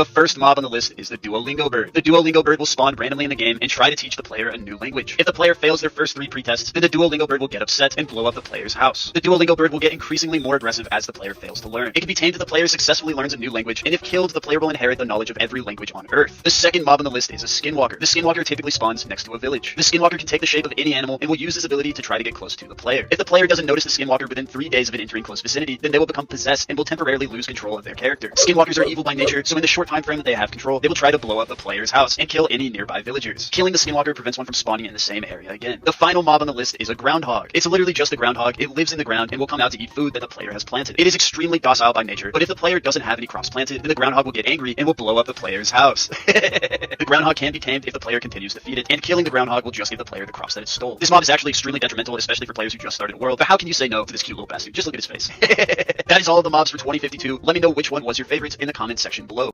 The first mob on the list is the Duolingo bird. The Duolingo bird will spawn randomly in the game and try to teach the player a new language. If the player fails their first 3 pretests, then the Duolingo bird will get upset and blow up the player's house. The Duolingo bird will get increasingly more aggressive as the player fails to learn. It can be tamed if the player successfully learns a new language, and if killed, the player will inherit the knowledge of every language on Earth. The second mob on the list is a Skinwalker. The Skinwalker typically spawns next to a village. The Skinwalker can take the shape of any animal and will use this ability to try to get close to the player. If the player doesn't notice the Skinwalker within 3 days of it entering close vicinity, then they will become possessed and will temporarily lose control of their character. Skinwalkers are evil by nature, so in the short time frame that they have control, they will try to blow up the player's house and kill any nearby villagers. Killing the Skinwalker prevents one from spawning in the same area again. The final mob on the list is a Groundhog. It's literally just a groundhog. It lives in the ground and will come out to eat food that the player has planted. It is extremely docile by nature, but if the player doesn't have any crops planted, then the groundhog will get angry and will blow up the player's house. The groundhog can be tamed if the player continues to feed it, and killing the groundhog will just give the player the crops that it stole. This mob is actually extremely detrimental, especially for players who just started a world, but how can you say no to this cute little bastard? Just look at his face. That is all of the mobs for 2052. Let me know which one was your favorite in the comment section below.